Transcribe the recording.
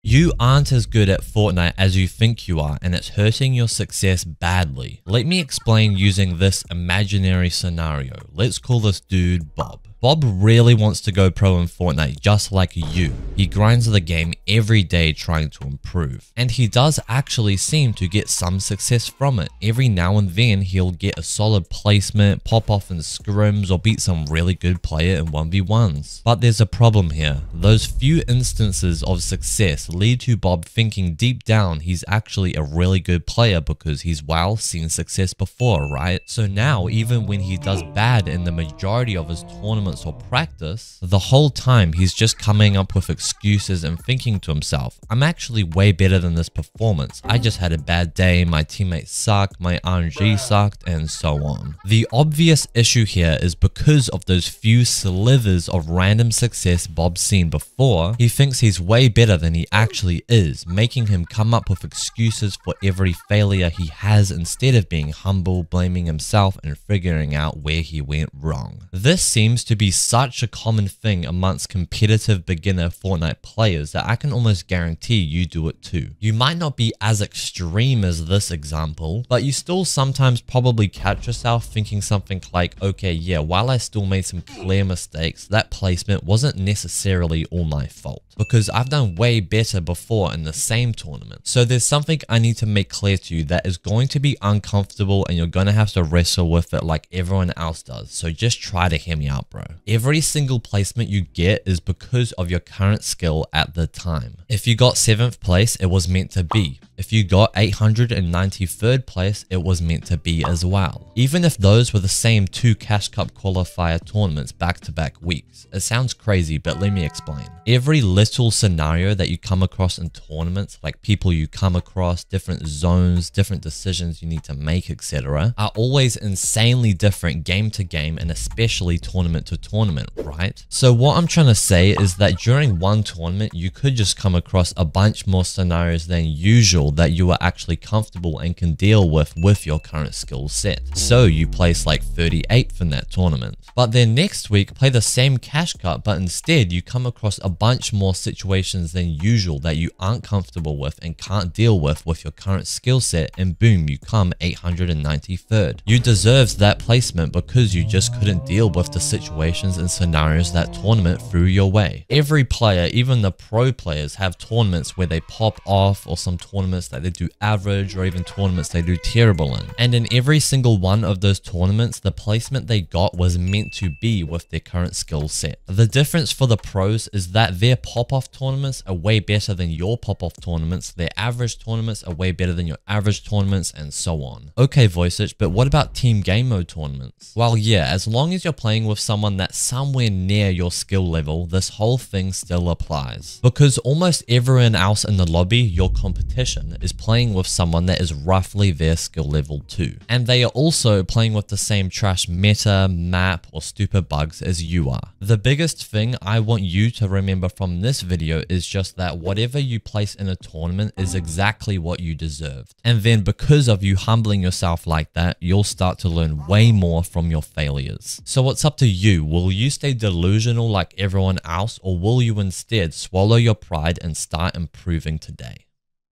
You aren't as good at Fortnite as you think you are, and it's hurting your success badly. Let me explain using this imaginary scenario. Let's call this dude Bob. Bob really wants to go pro in Fortnite just like you. He grinds the game every day trying to improve. And he does actually seem to get some success from it. Every now and then he'll get a solid placement, pop off in scrims, or beat some really good player in 1v1s. But there's a problem here. Those few instances of success lead to Bob thinking deep down he's actually a really good player because he's seen success before, right? So now even when he does bad in the majority of his tournaments or practice, the whole time he's just coming up with excuses and thinking to himself, I'm actually way better than this performance. I just had a bad day, my teammates suck, my RNG sucked, and so on. The obvious issue here is because of those few slivers of random success Bob's seen before, he thinks he's way better than he actually is, making him come up with excuses for every failure he has instead of being humble, blaming himself, and figuring out where he went wrong. This seems to be such a common thing amongst competitive beginner Fortnite players that I can almost guarantee you do it too. You might not be as extreme as this example, but you still sometimes probably catch yourself thinking something like, okay, yeah, while I still made some clear mistakes, that placement wasn't necessarily all my fault, because I've done way better before in the same tournament. So there's something I need to make clear to you that is going to be uncomfortable and you're going to have to wrestle with it like everyone else does. So just try to hear me out, bro. Every single placement you get is because of your current skill at the time. If you got 7th place, it was meant to be. If you got 893rd place, it was meant to be as well. Even if those were the same 2 Cash Cup qualifier tournaments back-to-back weeks. It sounds crazy, but let me explain. Every little scenario that you come across in tournaments, like people you come across, different zones, different decisions you need to make, etc., are always insanely different game to game and especially tournament to tournament, right? So what I'm trying to say is that during one tournament, you could just come across a bunch more scenarios than usual that you are actually comfortable and can deal with your current skill set. So you place like 38th in that tournament. But then next week, play the same Cash Cup, but instead you come across a bunch more situations than usual that you aren't comfortable with and can't deal with your current skill set, and boom, you come 893rd. You deserved that placement because you just couldn't deal with the situations and scenarios that tournament threw your way. Every player, even the pro players, have tournaments where they pop off, or some tournaments that they do average, or even tournaments they do terrible in. And in every single one of those tournaments, the placement they got was meant to be with their current skill set. The difference for the pros is that their pop-off tournaments are way better than your pop-off tournaments, their average tournaments are way better than your average tournaments, and so on. Okay, Vujcich, but what about team game mode tournaments? Well, yeah, as long as you're playing with someone that's somewhere near your skill level, this whole thing still applies. Because almost everyone else in the lobby, your competition, is playing with someone that is roughly their skill level too. And they are also playing with the same trash meta, map, or stupid bugs as you are. The biggest thing I want you to remember from this video is just that whatever you place in a tournament is exactly what you deserved. And then because of you humbling yourself like that, you'll start to learn way more from your failures. So it's up to you. Will you stay delusional like everyone else, or will you instead swallow your pride and start improving today?